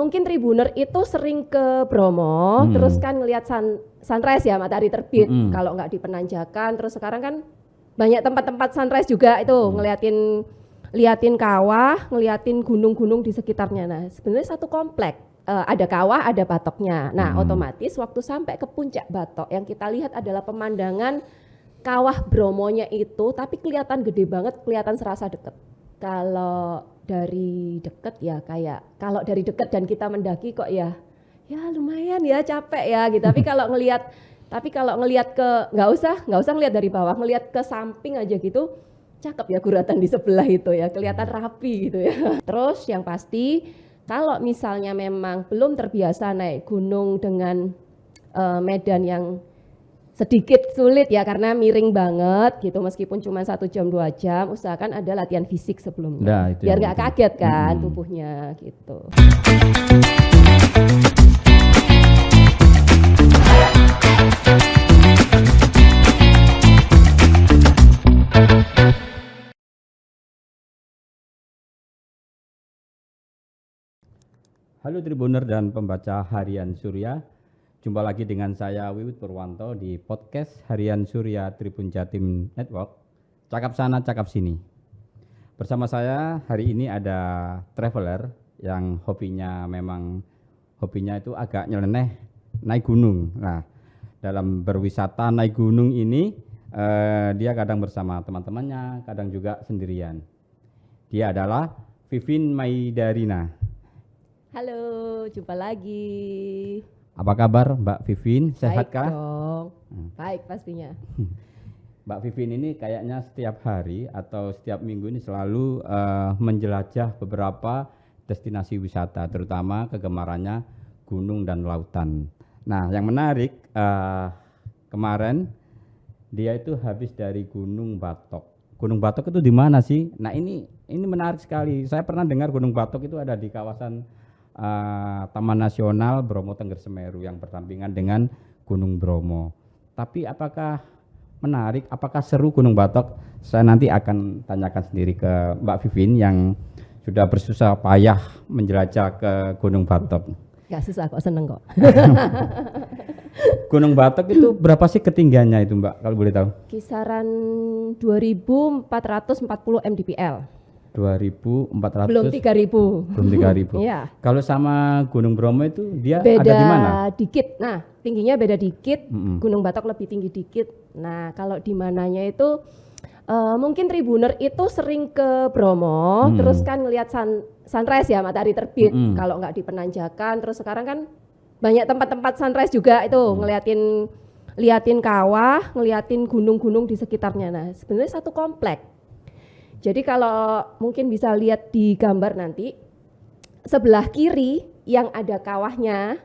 Mungkin Tribuner itu sering ke Bromo, terus kan ngelihat sunrise ya, matahari terbit. Kalau nggak di Penanjakan, terus sekarang kan banyak tempat-tempat sunrise juga itu ngeliatin kawah, ngeliatin gunung-gunung di sekitarnya. Nah, sebenarnya satu komplek ada kawah, ada batoknya. Nah, otomatis waktu sampai ke puncak batok yang kita lihat adalah pemandangan kawah Bromonya itu, tapi kelihatan gede banget, kelihatan serasa deket. Kalau dari deket ya kalau dari deket dan kita mendaki kok ya lumayan ya capek ya gitu. Tapi kalau ngelihat ke nggak usah ngelihat dari bawah, ngelihat ke samping aja gitu cakep ya guratan di sebelah itu ya, kelihatan rapi gitu ya. Terus yang pasti kalau misalnya memang belum terbiasa naik gunung dengan medan yang sedikit sulit ya karena miring banget gitu, meskipun cuma 1 jam 2 jam, usahakan ada latihan fisik sebelumnya biar nggak kaget kan tubuhnya gitu. Halo Tribuner dan pembaca Harian Surya. Jumpa lagi dengan saya Wiwit Purwanto di podcast Harian Surya Tribun Jatim Network. Cakap sana, cakap sini. Bersama saya hari ini ada traveler yang hobinya itu agak nyeleneh naik gunung. Nah, dalam berwisata naik gunung ini dia kadang bersama teman-temannya, kadang juga sendirian. Dia adalah Vivin Maidarina. Halo, jumpa lagi. Apa kabar Mbak Vivin? Sehatkah? Baik dong, baik pastinya. Mbak Vivin ini kayaknya setiap hari atau setiap minggu ini selalu menjelajah beberapa destinasi wisata, terutama kegemarannya gunung dan lautan. Nah, yang menarik kemarin dia itu habis dari Gunung Batok. Gunung Batok itu di mana sih? Nah, ini menarik sekali. Saya pernah dengar Gunung Batok itu ada di kawasan Taman Nasional Bromo Tengger Semeru yang berdampingan dengan Gunung Bromo. Tapi apakah menarik, apakah seru Gunung Batok? Saya nanti akan tanyakan sendiri ke Mbak Vivin yang sudah bersusah payah menjelajah ke Gunung Batok. Gak susah kok, seneng kok. Gunung Batok itu berapa sih ketinggiannya itu Mbak, kalau boleh tahu? Kisaran 2440 mdpl. 2400. Belum 3000. Belum 3000. Iya. Kalau sama Gunung Bromo itu dia beda ada di mana? Dikit. Nah, tingginya beda dikit. Gunung Batok lebih tinggi dikit. Nah, kalau di mananya itu mungkin Tribuner itu sering ke Bromo, terus kan ngelihat sunrise ya, matahari terbit. Kalau nggak di Penanjakan, terus sekarang kan banyak tempat-tempat sunrise juga itu liatin kawah, ngeliatin gunung-gunung di sekitarnya. Nah, sebenarnya satu komplek. Jadi kalau mungkin bisa lihat di gambar nanti, sebelah kiri yang ada kawahnya,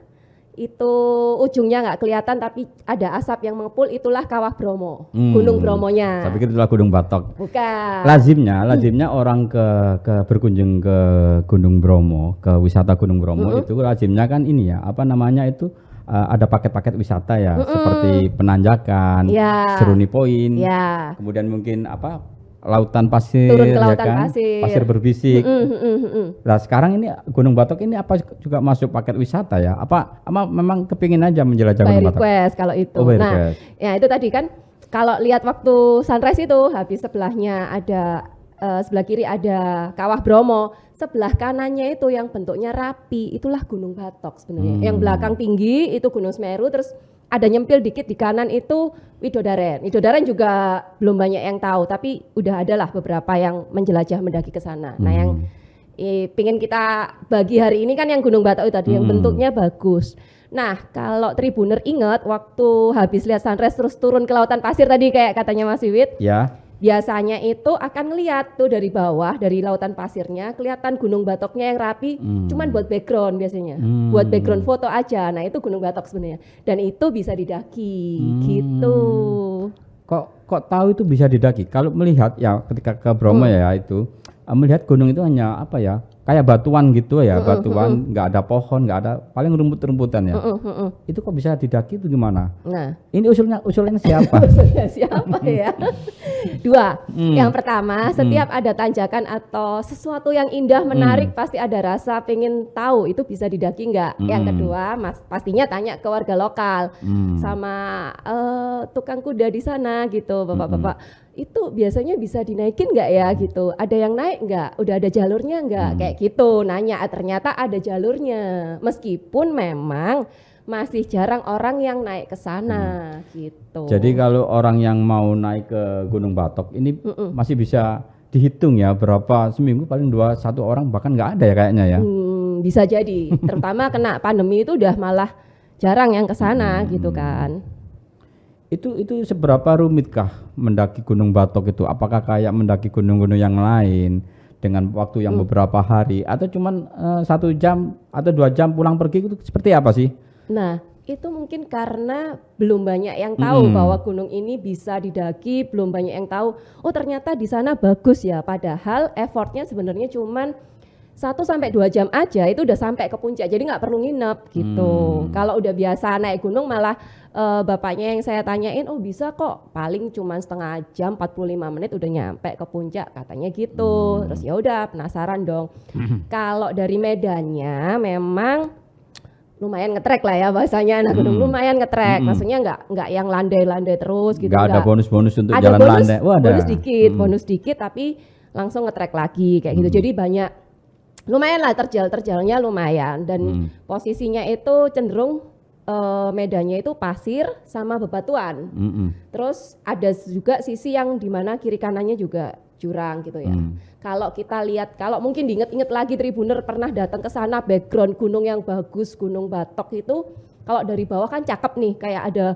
itu ujungnya nggak kelihatan tapi ada asap yang mengepul, itulah kawah Bromo, Gunung Bromonya. Saya pikir itulah Gunung Batok. Bukan. Lazimnya orang ke berkunjung ke Gunung Bromo, ke wisata Gunung Bromo itu lazimnya kan ini ya, apa namanya itu ada paket-paket wisata ya, seperti Penanjakan, Seruni Point, kemudian mungkin apa? Lautan pasir, turun ke lautan ya kan? Pasir berbisik. Nah, sekarang ini Gunung Batok ini apa juga masuk paket wisata ya? Apa memang kepingin aja menjelajah Gunung Batok? By request kalau itu. Nah, ya itu tadi kan kalau lihat waktu sunrise itu habis sebelahnya ada sebelah kiri ada kawah Bromo, sebelah kanannya itu yang bentuknya rapi, itulah Gunung Batok sebenarnya. Yang belakang tinggi itu Gunung Semeru, terus ada nyempil dikit di kanan itu Widodaren. Widodaren juga belum banyak yang tahu, tapi udah adalah beberapa yang menjelajah mendaki ke sana. Nah, yang pingin kita bagi hari ini kan yang Gunung Batok itu tadi yang bentuknya bagus. Nah, kalau Tribuner ingat waktu habis lihat sunrise terus turun ke lautan pasir tadi kayak katanya Mas Wiwit. Ya. Biasanya itu akan ngeliat tuh dari bawah, dari lautan pasirnya kelihatan Gunung Batoknya yang rapi, cuman buat background biasanya, buat background foto aja. Nah itu Gunung Batok sebenarnya, dan itu bisa didaki gitu. Kok tahu itu bisa didaki? Kalau melihat ya ketika ke Bromo ya itu melihat gunung itu hanya apa ya, kayak batuan gitu ya, batuan nggak ada pohon, nggak ada, paling rumput-rumputan ya. Itu kok bisa didaki itu gimana? Nah, ini usulnya siapa? Usulnya siapa ya? Dua. Yang pertama, setiap ada tanjakan atau sesuatu yang indah menarik pasti ada rasa pengen tahu itu bisa didaki nggak. Yang kedua, pastinya tanya ke warga lokal sama tukang kuda di sana gitu, bapak-bapak. Itu biasanya bisa dinaikin nggak ya gitu, ada yang naik nggak, udah ada jalurnya nggak, kayak gitu nanya. Ternyata ada jalurnya meskipun memang masih jarang orang yang naik ke sana gitu. Jadi kalau orang yang mau naik ke Gunung Batok ini masih bisa dihitung ya, berapa seminggu paling 1 orang, bahkan nggak ada ya kayaknya ya. Bisa jadi, terutama kena pandemi itu udah malah jarang yang ke sana gitu kan. Itu seberapa rumitkah mendaki Gunung Batok itu? Apakah kayak mendaki gunung-gunung yang lain dengan waktu yang beberapa hari, atau cuman 1 jam atau 2 jam pulang pergi, itu seperti apa sih? Nah, itu mungkin karena belum banyak yang tahu bahwa gunung ini bisa didaki, belum banyak yang tahu. Oh ternyata di sana bagus ya. Padahal effortnya sebenarnya cuman 1-2 jam aja itu udah sampai ke puncak, jadi nggak perlu nginep gitu. Kalau udah biasa naik gunung malah bapaknya yang saya tanyain, oh bisa kok paling cuma setengah jam 45 menit udah nyampe ke puncak katanya gitu. Terus ya udah penasaran dong. Kalau dari medannya memang lumayan ngetrek lah ya bahasanya anak gunung, lumayan ngetrek. Maksudnya nggak yang landai-landai terus gitu. Nggak ada bonus-bonus untuk ada jalan bonus, landai. Oh, ada. bonus dikit tapi langsung ngetrek lagi kayak gitu. Jadi banyak, lumayan lah terjalnya lumayan, dan posisinya itu cenderung medannya itu pasir sama bebatuan. Terus ada juga sisi yang dimana kiri kanannya juga jurang gitu ya. Kalau kita lihat, kalau mungkin diinget-inget lagi Tribuner pernah datang ke sana, background gunung yang bagus, Gunung Batok itu kalau dari bawah kan cakep nih, kayak ada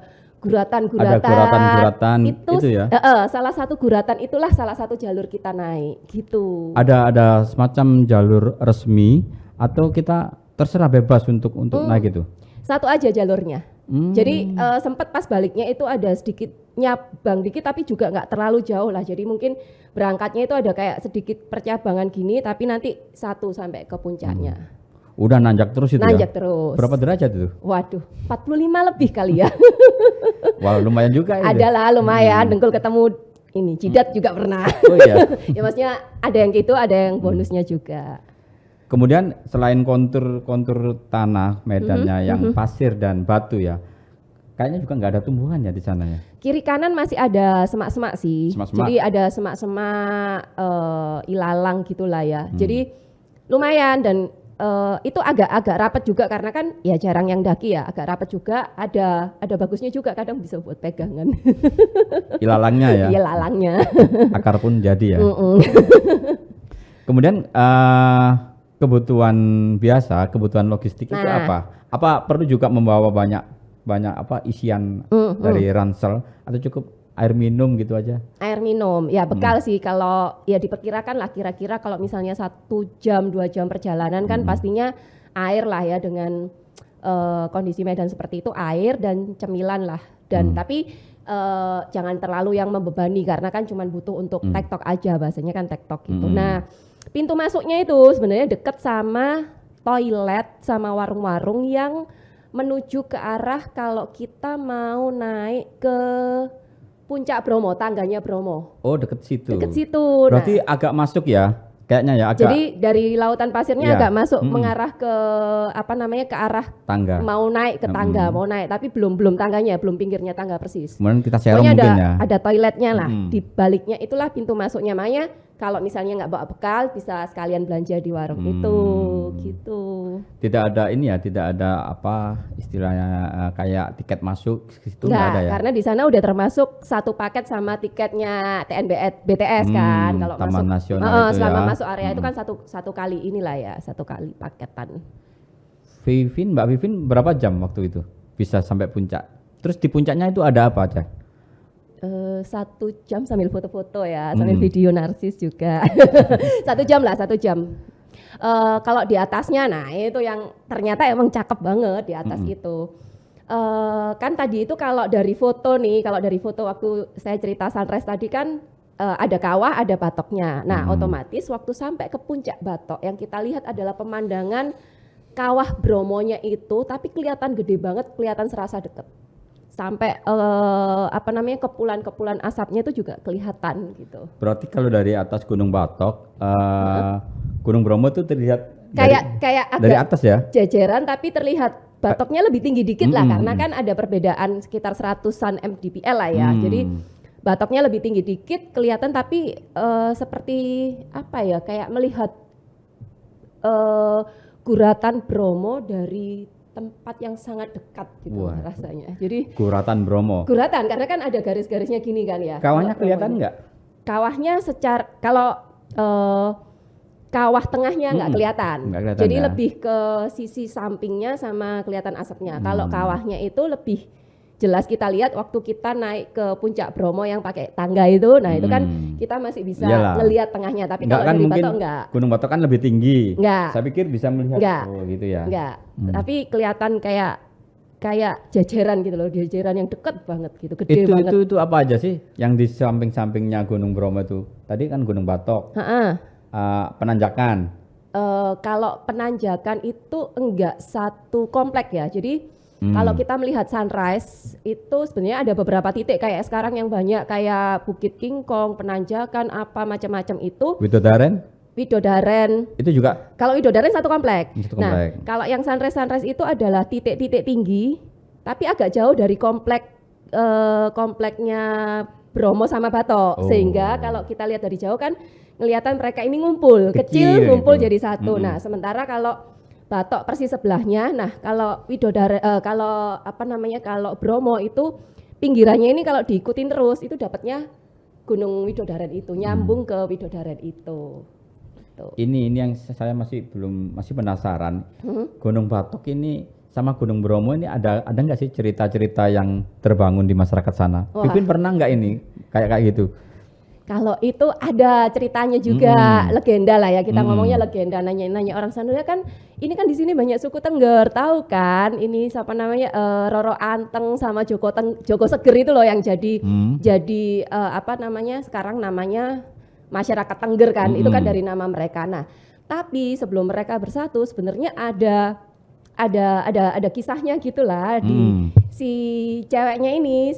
guratan-guratan. Ada guratan-guratan itu ya. Salah satu guratan itulah salah satu jalur kita naik gitu. Ada semacam jalur resmi atau kita terserah bebas untuk naik itu? Satu aja jalurnya. Jadi sempat pas baliknya itu ada sedikit nyabang dikit tapi juga nggak terlalu jauh lah. Jadi mungkin berangkatnya itu ada kayak sedikit percabangan gini tapi nanti 1 sampai ke puncaknya. Udah nanjak terus itu nanjak ya? Terus. Berapa derajat itu? Waduh, 45 lebih kali ya. Wah lumayan juga itu. Adalah lumayan, dengkul ketemu ini, jidat juga pernah. Oh iya. Ya maksudnya ada yang gitu, ada yang bonusnya juga. Kemudian selain kontur tanah medannya yang pasir dan batu ya, kayaknya juga nggak ada tumbuhan ya di sana ya? Kiri kanan masih ada semak-semak sih. Semak-semak. Jadi ada semak-semak ilalang gitulah ya. Jadi lumayan, dan itu agak rapat juga karena kan ya jarang yang daki ya, agak rapat juga. Ada bagusnya juga, kadang bisa buat pegangan. Ilalangnya ya? Ilalangnya. Akar pun jadi ya? Kemudian kebutuhan biasa, kebutuhan logistik itu apa? Apa perlu juga membawa banyak apa isian dari ransel, atau cukup air minum gitu aja? Air minum, ya bekal sih. Kalau ya diperkirakan lah kira-kira kalau misalnya 1 jam 2 jam perjalanan kan pastinya air lah ya, dengan kondisi medan seperti itu air dan cemilan lah. Dan tapi jangan terlalu yang membebani karena kan cuma butuh untuk tektok aja, bahasanya kan tektok gitu. Nah pintu masuknya itu sebenarnya dekat sama toilet sama warung-warung yang menuju ke arah kalau kita mau naik ke puncak Bromo, tangganya Bromo. Oh deket situ. Deket situ. Berarti agak masuk ya, kayaknya ya agak. Jadi dari lautan pasirnya agak masuk mengarah ke apa namanya, ke arah tangga. Mau naik ke tangga, mau naik tapi belum tangganya, belum pinggirnya tangga persis. Kemudian kita serong mungkin ya. Ada toiletnya lah. Di baliknya itulah pintu masuknya. Makanya kalau misalnya nggak bawa bekal bisa sekalian belanja di warung itu gitu. Tidak ada ini ya, tidak ada apa istilahnya kayak tiket masuk itu nggak ada ya? Karena di sana udah termasuk satu paket sama tiketnya BTS kan. Kalau Taman masuk Nasional itu selama ya. masuk area itu kan satu kali inilah ya, satu kali paketan. Mbak Vivin berapa jam waktu itu bisa sampai puncak? Terus di puncaknya itu ada apa aja? 1 jam sambil foto-foto ya, sambil video narsis juga. 1 jam lah, 1 jam. Kalau di atasnya, nah itu yang ternyata emang cakep banget di atas itu. Kan tadi itu kalau dari foto nih, kalau dari foto waktu saya cerita sunrise tadi kan ada kawah, ada batoknya. Nah, otomatis waktu sampai ke puncak batok yang kita lihat adalah pemandangan kawah Bromonya itu, tapi kelihatan gede banget, kelihatan serasa deket. Sampai kepulan-kepulan asapnya itu juga kelihatan gitu. Berarti kalau dari atas Gunung Batok, Gunung Bromo itu terlihat Kayak dari agak atas ya? jajaran, tapi terlihat batoknya lebih tinggi dikit lah, karena kan ada perbedaan sekitar 100-an mdpl lah ya. Jadi batoknya lebih tinggi dikit kelihatan, tapi seperti apa ya, kayak melihat guratan Bromo dari tempat yang sangat dekat gitu. Wah, rasanya. Jadi guratan Bromo. Guratan karena kan ada garis-garisnya gini kan ya. Kawahnya kelihatan nggak? Kawahnya secara kalau kawah tengahnya nggak kelihatan. Jadi ya? Lebih ke sisi sampingnya sama kelihatan asapnya. Kalau kawahnya itu lebih jelas kita lihat waktu kita naik ke puncak Bromo yang pakai tangga itu. Nah, itu kan kita masih bisa ngelihat tengahnya, tapi kalau dari Batok enggak. Gunung Batok kan lebih tinggi. Enggak. Saya pikir bisa melihat gitu ya. Enggak. Tapi kelihatan kayak jajaran gitu loh, jajaran yang deket banget gitu, gede banget. Itu apa aja sih yang di samping-sampingnya Gunung Bromo itu? Tadi kan Gunung Batok. Penanjakan. Kalau penanjakan itu enggak satu komplek ya. Jadi kalau kita melihat sunrise itu sebenarnya ada beberapa titik kayak sekarang yang banyak kayak Bukit Kingkong, penanjakan apa macam-macam itu. Widodaren itu juga. Kalau Widodaren satu komplek. Nah, kalau yang sunrise itu adalah titik-titik tinggi, tapi agak jauh dari kompleknya Bromo sama Batok. Sehingga kalau kita lihat dari jauh kan kelihatan mereka ini ngumpul, kecil ngumpul gitu. Jadi satu. Nah, sementara kalau Batok persis sebelahnya. Nah, kalau kalau Bromo itu pinggirannya ini kalau diikutin terus itu dapatnya Gunung Widodaren itu, nyambung ke Widodaren itu. Ini yang saya masih penasaran. Gunung Batok ini sama Gunung Bromo ini ada nggak sih cerita-cerita yang terbangun di masyarakat sana? Pipin pernah nggak ini kayak gitu? Kalau itu ada ceritanya juga, legenda lah ya, kita ngomongnya legenda, nanya orang sana kan, ini kan di sini banyak suku Tengger, tahu kan? Ini siapa namanya, Roro Anteng sama Joko Seger itu loh yang jadi sekarang namanya masyarakat Tengger kan, itu kan dari nama mereka. Nah, tapi sebelum mereka bersatu sebenarnya ada kisahnya gitulah. Si ceweknya ini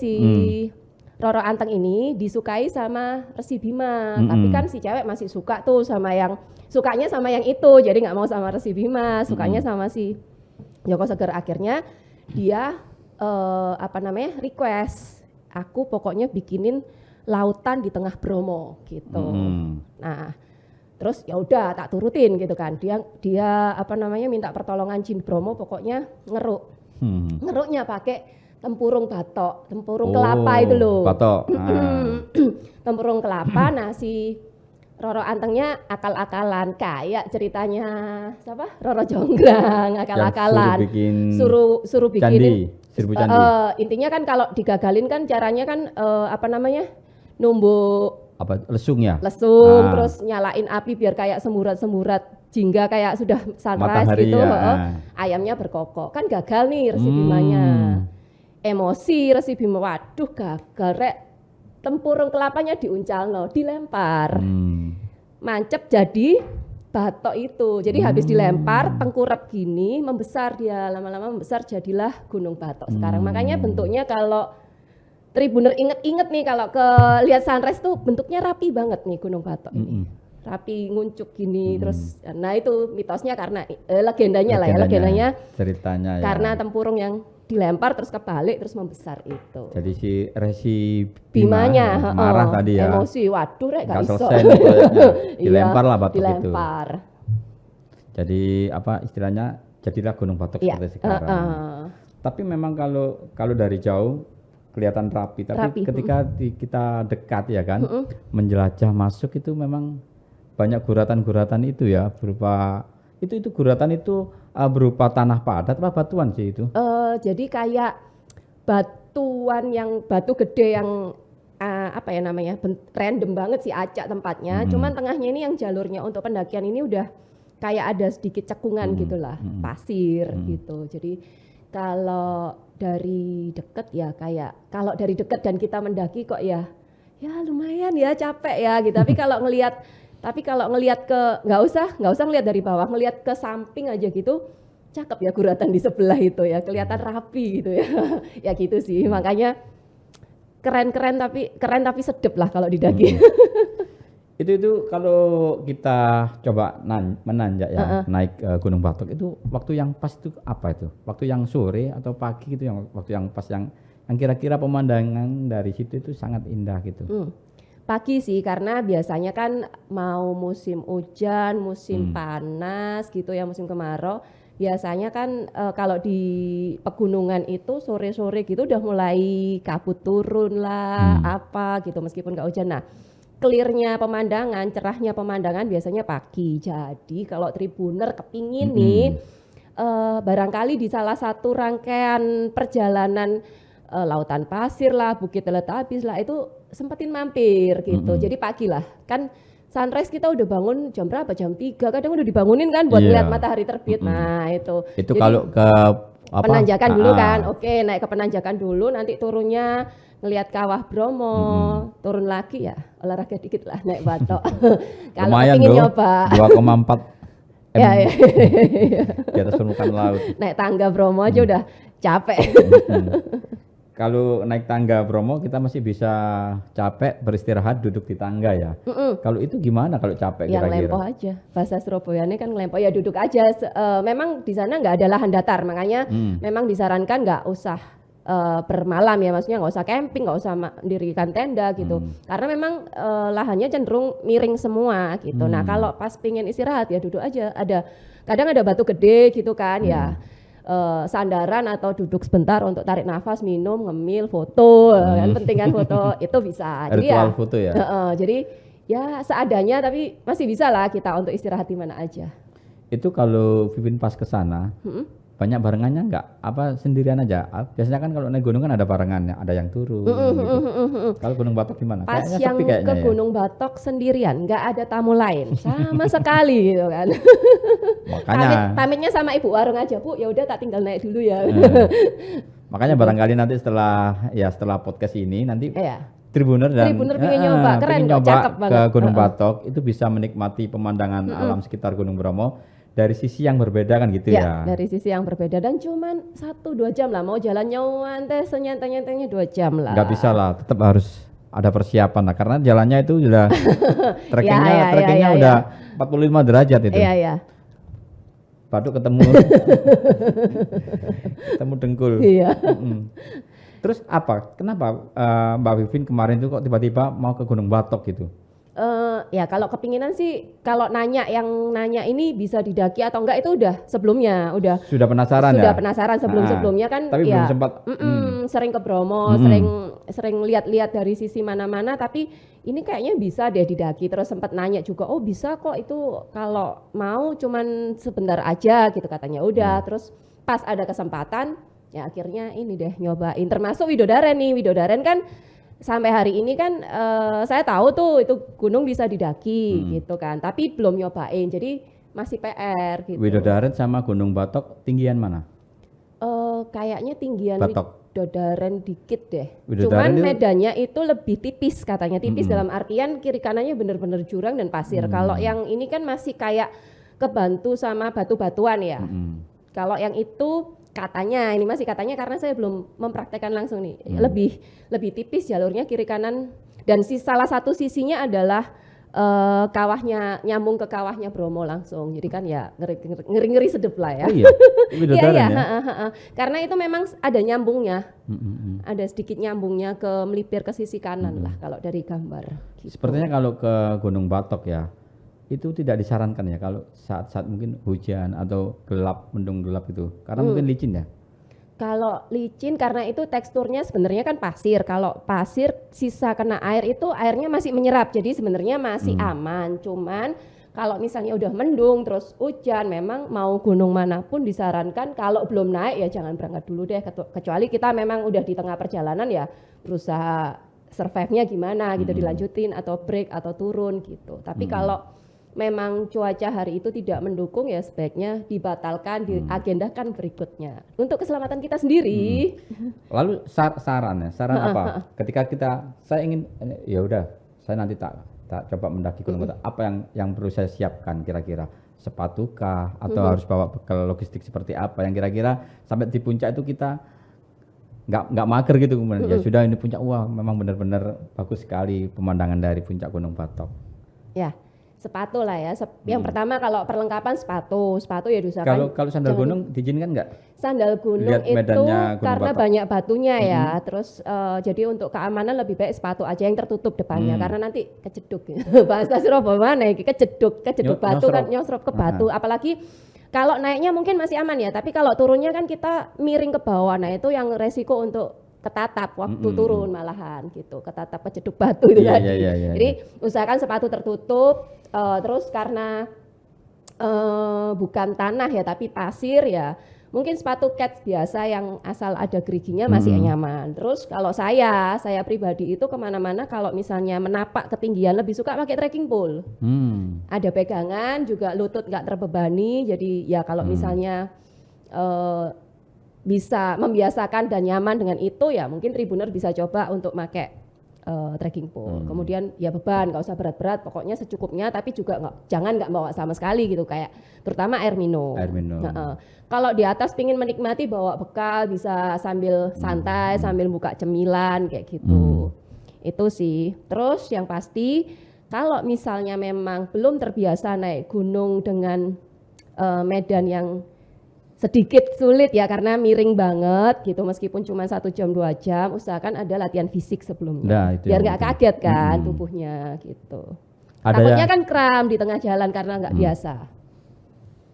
Roro Anteng ini disukai sama Resi Bima, tapi kan si cewek masih suka tuh sukanya sama yang itu, jadi nggak mau sama Resi Bima, sukanya sama si Joko Seger. Akhirnya dia request, aku pokoknya bikinin lautan di tengah Bromo gitu. Nah, terus ya udah tak turutin gitu kan. Dia minta pertolongan Jin Bromo, pokoknya ngeruknya pakai tempurung batok, tempurung kelapa itu loh. Batok. Tempurung kelapa. Nah, si Roro Antengnya akal-akalan kayak ceritanya siapa? Roro Jonggrang, akal-akalan. Suruh bikinin Serbu Candi. Intinya kan kalau digagalin kan caranya kan numbuk lesung ya? Lesung, terus nyalain api biar kayak semburat-semburat jingga kayak sudah sunrise matahari gitu. Ayamnya berkokok. Kan gagal nih Resi Bimanya. Emosi Resi Bima, waduh gagal rek, tempurung kelapanya diuncalno, dilempar. Mancep jadi batok itu. Jadi habis dilempar tengkurap gini, membesar dia, lama-lama membesar jadilah Gunung Batok sekarang. Makanya bentuknya kalau Tribuner inget nih kalau ke lihat sunrise tuh bentuknya rapi banget nih Gunung Batok ini. Rapi nguncuk gini terus. Nah, itu mitosnya karena legendanya ceritanya ya. Karena tempurung yang dilempar terus kebalik terus membesar itu. Jadi si Resi Bimanya marah tadi ya. Emosi, waduh rek gak iso. Dilempar lah batok itu. Dilempar. Jadi istilahnya jadilah Gunung Batok seperti sekarang. Tapi memang kalau dari jauh kelihatan rapi, tapi ketika kita dekat ya kan, menjelajah masuk itu memang banyak guratan-guratan itu ya, berupa itu guratan itu berupa tanah padat apa batuan sih itu? Jadi kayak batu gede yang random banget sih, acak tempatnya. Cuman tengahnya ini yang jalurnya untuk pendakian ini udah kayak ada sedikit cekungan gitulah, pasir gitu. Jadi kalau dari dekat ya kalau dari dekat dan kita mendaki kok ya ya lumayan ya capek ya gitu. Tapi kalau ngelihat ke nggak usah ngelihat dari bawah, ngelihat ke samping aja gitu, cakep ya guratan di sebelah itu ya, kelihatan rapi gitu ya. Ya gitu sih, makanya keren tapi sedep lah kalau didaki. Itu kalau kita coba menanjak ya, naik Gunung Batok itu waktu yang pas itu apa itu? Waktu yang sore atau pagi gitu, yang waktu yang pas yang kira-kira pemandangan dari situ itu sangat indah gitu. Pagi sih, karena biasanya kan mau musim hujan, musim panas gitu ya, musim kemarau. Biasanya kan kalau di pegunungan itu sore-sore gitu udah mulai kabut turun lah, apa gitu meskipun nggak hujan. Nah, clearnya pemandangan, cerahnya pemandangan biasanya pagi. Jadi kalau tribuner kepingin nih, barangkali di salah satu rangkaian perjalanan lautan pasir lah, Bukit Teletabis lah, itu sempetin mampir gitu. Jadi pagi lah, kan sunrise kita udah bangun jam berapa? Jam 3, kadang udah dibangunin kan buat lihat matahari terbit. Nah itu. Itu jadi, kalau ke apa? Penanjakan dulu kan, oke, naik ke penanjakan dulu, nanti turunnya ngelihat Kawah Bromo, turun lagi ya olahraga dikit lah naik Batok. Kalau ingin nyoba 2,4 ya, di atas permukaan laut. Naik tangga Bromo aja udah capek. Kalau naik tangga Bromo kita masih bisa capek beristirahat duduk di tangga ya. Kalau itu gimana kalau capek yang kira-kira? lempoh aja, bahasa Surabayanya kan ngelempoh ya, duduk aja. Memang di sana nggak ada lahan datar, makanya memang disarankan nggak usah bermalam ya, maksudnya nggak usah camping, nggak usah mendirikan tenda gitu, karena memang lahannya cenderung miring semua gitu. Nah kalau pas pingin istirahat ya duduk aja, kadang ada batu gede gitu kan ya. Sandaran atau duduk sebentar untuk tarik nafas, minum, ngemil, foto, kan penting kan foto itu bisa. Jadi ritual ya, foto ya. Jadi ya seadanya, tapi masih bisa lah kita untuk istirahat di mana aja. Itu kalau Vivin pas ke sana, banyak barengannya enggak? Apa sendirian aja? Biasanya kan kalau naik gunung kan ada barengannya, ada yang turun gitu. Kalau Gunung Batok gimana? Pas kayaknya yang sepi kayaknya ke ya. Gunung Batok sendirian, nggak ada tamu lain sama sekali gitu kan. Makanya Pamitnya sama ibu warung aja, Bu, ya udah tak tinggal naik dulu ya. makanya barangkali nanti setelah podcast ini nanti Iya. Tribuner pengen nyoba, keren kok, cakep ke banget. Gunung Batok itu bisa menikmati pemandangan alam sekitar Gunung Bromo dari sisi yang berbeda kan gitu ya. Dari sisi yang berbeda, dan cuman 1-2 jam lah, mau jalan nyantai senyantai-nyantainya 2 jam lah. Nggak bisa lah, tetap harus ada persiapan lah karena jalannya itu sudah trekkingnya udah 45 derajat itu. Iya. Batuk ketemu dengkul. Iya. Terus apa? Kenapa Mbak Vivin kemarin tuh kok tiba-tiba mau ke Gunung Batok gitu? Ya kalau kepinginan sih, kalau nanya ini bisa didaki atau enggak itu udah sebelumnya sudah penasaran sudah penasaran sebelumnya kan. Tapi ya, belum sempat sering ke Bromo, sering lihat-lihat dari sisi mana-mana, tapi ini kayaknya bisa deh didaki. Terus sempat nanya juga, oh bisa kok itu kalau mau cuman sebentar aja gitu katanya. Udah, terus pas ada kesempatan ya akhirnya ini deh nyobain, termasuk Widodaren kan. Sampai hari ini kan saya tahu tuh itu gunung bisa didaki gitu kan, tapi belum nyobain, jadi masih PR gitu. Widodaren sama Gunung Batok tinggian mana? Kayaknya tinggian Batok. Widodaren dikit deh. Widodaren Cuman medannya itu lebih tipis katanya, tipis dalam artian kiri kanannya bener-bener jurang dan pasir. Kalau yang ini kan masih kayak kebantu sama batu-batuan ya. Kalau yang itu katanya, ini masih katanya karena saya belum mempraktekkan langsung nih, lebih tipis jalurnya kiri kanan, dan salah satu sisinya adalah kawahnya, nyambung ke kawahnya Bromo langsung, jadi kan ya ngeri sedep lah ya. Oh iya, Iya, karena itu memang ada nyambungnya, ada sedikit nyambungnya ke melipir ke sisi kanan lah kalau dari gambar gitu. Sepertinya kalau ke Gunung Batok ya itu tidak disarankan ya kalau saat-saat mungkin hujan atau mendung gelap itu, karena mungkin licin ya. Kalau licin karena itu teksturnya sebenarnya kan pasir. Kalau pasir sisa kena air itu airnya masih menyerap, jadi sebenarnya masih aman. Cuman kalau misalnya udah mendung terus hujan, memang mau gunung manapun disarankan kalau belum naik ya jangan berangkat dulu deh, kecuali kita memang udah di tengah perjalanan ya berusaha survive-nya gimana gitu, dilanjutin atau break atau turun gitu. Tapi kalau memang cuaca hari itu tidak mendukung ya sebaiknya dibatalkan, diagendakan berikutnya. Untuk keselamatan kita sendiri. Lalu saran apa? Ketika saya ingin ya udah, saya nanti tak coba mendaki Gunung Batok. Apa yang perlu saya siapkan kira-kira? Sepatu kah atau harus bawa bekal logistik seperti apa yang kira-kira sampai di puncak itu kita nggak mager gitu kemudian ya sudah ini puncak, wah memang benar-benar bagus sekali pemandangan dari puncak Gunung Batok. Ya. Sepatu lah ya. Yang pertama kalau perlengkapan sepatu ya diusahakan. Kalau sandal gunung diizinkan nggak? Sandal gunung Lihat itu Gunung karena Batok. banyak batunya ya. Terus jadi untuk keamanan lebih baik sepatu aja yang tertutup depannya karena nanti kejeduk. Bahasa Surabaya mana ya? Kejeduk batu kan nyosrop ke batu. Apalagi kalau naiknya mungkin masih aman ya, tapi kalau turunnya kan kita miring ke bawah. Nah, itu yang resiko untuk ketatap waktu turun malahan gitu, ketatap kejeduk batu itu tadi. Jadi usahakan sepatu tertutup, terus karena bukan tanah ya tapi pasir ya, mungkin sepatu kets biasa yang asal ada geriginya masih nyaman. Terus kalau saya pribadi itu kemana-mana kalau misalnya menapak ketinggian lebih suka pakai trekking pole. Ada pegangan juga, lutut nggak terbebani, jadi ya kalau misalnya bisa membiasakan dan nyaman dengan itu ya mungkin Tribuner bisa coba untuk pakai trekking pole. Kemudian ya beban nggak usah berat-berat, pokoknya secukupnya, tapi juga jangan nggak bawa sama sekali gitu, kayak terutama air minum. Kalau di atas pingin menikmati bawa bekal bisa sambil santai sambil buka cemilan kayak gitu. Itu sih. Terus yang pasti kalau misalnya memang belum terbiasa naik gunung dengan medan yang sedikit sulit ya karena miring banget gitu, meskipun cuma 1 jam 2 jam, usahakan ada latihan fisik sebelumnya biar nggak kaget kan tubuhnya gitu. Takutnya kan kram di tengah jalan karena nggak biasa.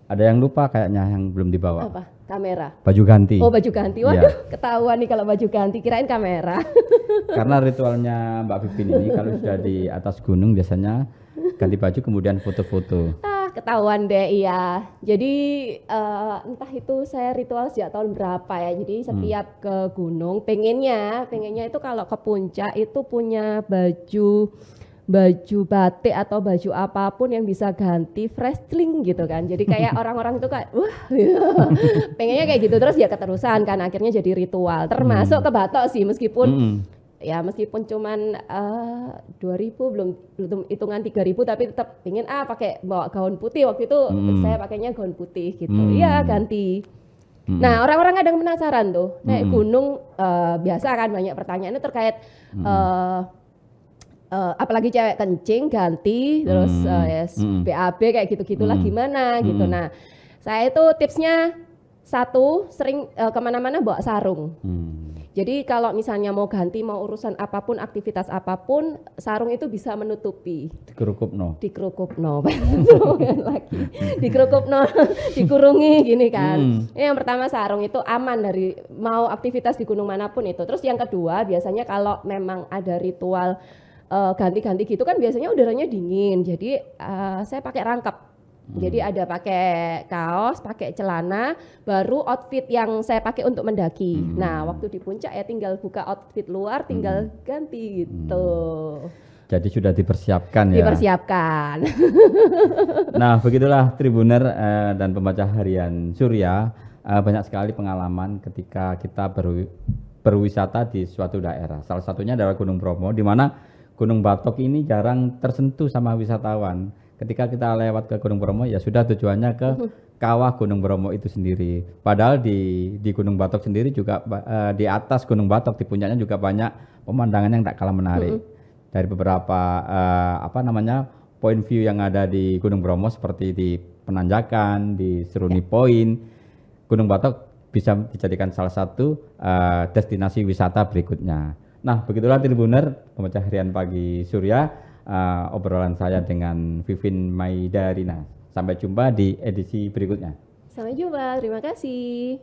Ada yang lupa kayaknya yang belum dibawa. Apa? Kamera. Baju ganti. Oh, baju ganti. Waduh, ketahuan nih kalau baju ganti, kirain kamera. Karena ritualnya Mbak Vivin ini kalau sudah di atas gunung biasanya ganti baju kemudian foto-foto. Ketahuan deh, iya. Jadi entah itu saya ritual sejak tahun berapa ya. Jadi setiap ke gunung pengennya itu kalau ke puncak itu punya baju batik atau baju apapun yang bisa ganti wrestling gitu kan. Jadi kayak orang-orang itu kayak wah pengennya kayak gitu, terus ya keterusan kan akhirnya jadi ritual. Termasuk ke Batok sih, meskipun ya meskipun cuman 2.000 belum hitungan 3.000, tapi tetap ingin pakai bawa gaun putih. Waktu itu saya pakainya gaun putih gitu. Iya, ganti. Nah, orang-orang kadang penasaran tuh naik gunung, biasa kan banyak pertanyaannya terkait apalagi cewek kencing ganti terus BAB kayak gitu-gitulah gimana gitu. Nah, saya itu tipsnya satu, sering kemana-mana bawa sarung. Jadi kalau misalnya mau ganti, mau urusan apapun, aktivitas apapun, sarung itu bisa menutupi. Dikerukupno lagi. Dikerukupno, dikurungi gini kan. Yang pertama sarung itu aman dari mau aktivitas di gunung manapun itu. Terus yang kedua biasanya kalau memang ada ritual ganti-ganti gitu kan biasanya udaranya dingin. Jadi saya pakai rangkap. Jadi ada pakai kaos, pakai celana, baru outfit yang saya pakai untuk mendaki. Nah, waktu di puncak ya tinggal buka outfit luar, tinggal ganti gitu. Jadi sudah dipersiapkan ya. Dipersiapkan. Nah, begitulah Tribuner dan pembaca harian Surya, banyak sekali pengalaman ketika kita berwisata di suatu daerah. Salah satunya adalah Gunung Bromo, di mana Gunung Batok ini jarang tersentuh sama wisatawan. Ketika kita lewat ke Gunung Bromo ya sudah tujuannya ke kawah Gunung Bromo itu sendiri. Padahal di Gunung Batok sendiri juga di atas Gunung Batok di puncaknya juga banyak pemandangan yang tak kalah menarik. Dari beberapa point view yang ada di Gunung Bromo seperti di Penanjakan, di Seruni Point, Gunung Batok bisa dijadikan salah satu destinasi wisata berikutnya. Nah, begitulah Tribuner, pembaca harian pagi Surya. Obrolan saya dengan Vivin Maidarina. Sampai jumpa di edisi berikutnya. Sampai jumpa, terima kasih.